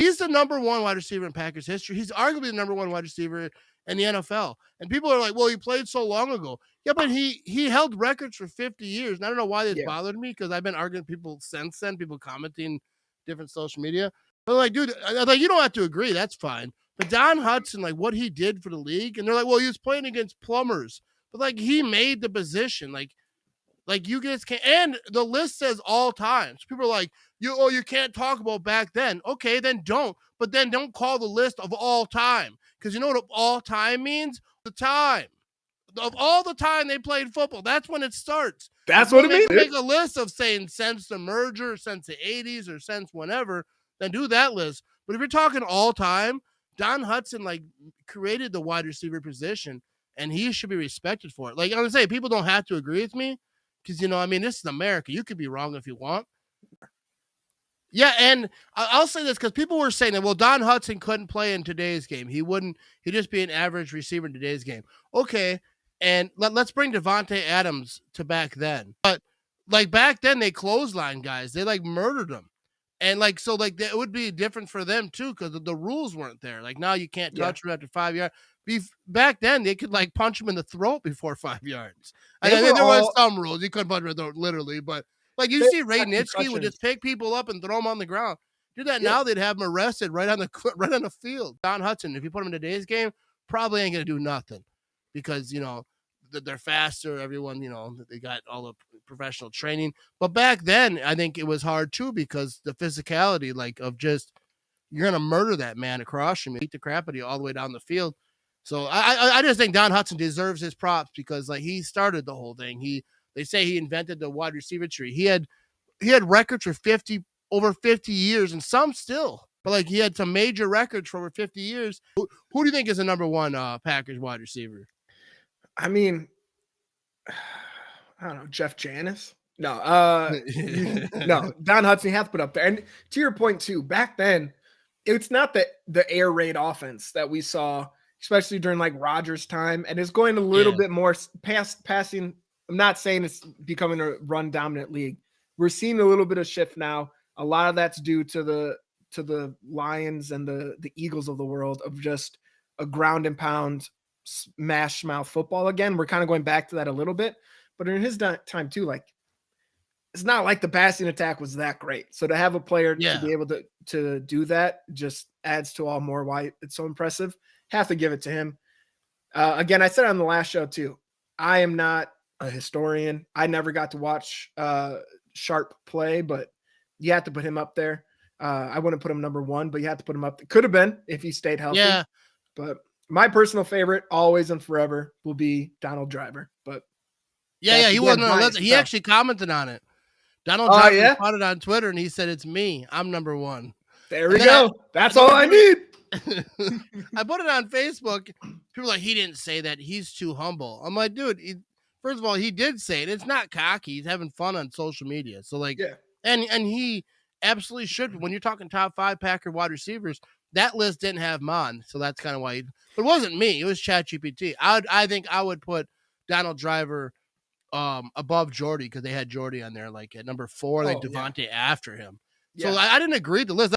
He's the number one wide receiver in Packers history. He's arguably the number one wide receiver in the NFL. And people are like, well, he played so long ago. Yeah, but he held records for 50 years. And I don't know why this bothered me, because I've been arguing with people since then, people commenting different social media. But like, dude, like, you don't have to agree. That's fine. But Don Hudson, like what he did for the league, and they're like, well, he was playing against plumbers. But like, he made the position. Like you guys can't, and the list says all times. People are like, you can't talk about back then. Okay, then don't. But then don't call the list of all time. Because you know what all time means? The time. Of all the time they played football. That's when it starts. That's what it means. Make a list of saying since the merger, since the 80s, or since whenever, then do that list. But if you're talking all time, Don Hudson like created the wide receiver position, and he should be respected for it. Like I'm gonna say, people don't have to agree with me. Because, you know, I mean, this is America. You could be wrong if you want. Yeah, and I'll say this because people were saying that, well, Don Hudson couldn't play in today's game. He'd just be an average receiver in today's game. Okay, and let's bring Devontae Adams to back then. But, like, back then, they clothesline guys. They, like, murdered them. And, like, so, like, it would be different for them, too, because the rules weren't there. Like, now you can't touch them after 5 yards. Back then, they could like punch him in the throat before 5 yards. I mean, there was some rules. You couldn't punch him in the throat, literally. But like you see, Ray Nitschke would just pick people up and throw them on the ground. Do that now, they'd have him arrested right on the field. Don Hudson, if you put him in today's game, probably ain't gonna do nothing because you know they're faster. Everyone, you know, they got all the professional training. But back then, I think it was hard too because the physicality, like of just you're gonna murder that man across you, beat the crap out of you all the way down the field. So I just think Don Hudson deserves his props because like he started the whole thing. They say he invented the wide receiver tree. He had records for over 50 years and some still, but like he had some major records for over 50 years. Who do you think is the number one Packers wide receiver? I mean, I don't know, Jeff Janis. No, no, Don Hudson, you have to put up there. And to your point too, back then, it's not the air raid offense that we saw, especially during like Rodgers' time, and it's going a little bit more passing. I'm not saying it's becoming a run dominant league. We're seeing a little bit of shift now. A lot of that's due to the Lions and the Eagles of the world of just a ground and pound smash mouth football again. We're kind of going back to that a little bit, but in his time too, like it's not like the passing attack was that great. So to have a player to be able to do that just adds to all more why it's so impressive. Have to give it to him. Again, I said on the last show too, I am not a historian. I never got to watch Sharp play, but you have to put him up there. I wouldn't put him number one, but you have to put him up. Could have been if he stayed healthy. Yeah. But my personal favorite, always and forever, will be Donald Driver. But he wasn't on the list. He actually commented on it. Donald Driver put it on Twitter, and he said, "It's me. I'm number one." There we go. That's all I need. I put it on Facebook. People are like, he didn't say that. He's too humble. I'm like, dude, first of all, he did say it. It's not cocky. He's having fun on social media. So like, and he absolutely should. When you're talking top 5 Packer wide receivers, that list didn't have Mon. So that's kind of why. But it wasn't me. It was ChatGPT. I think I would put Donald Driver above Jordy because they had Jordy on there like at number 4. Like Devontae after him. So I didn't agree to the list.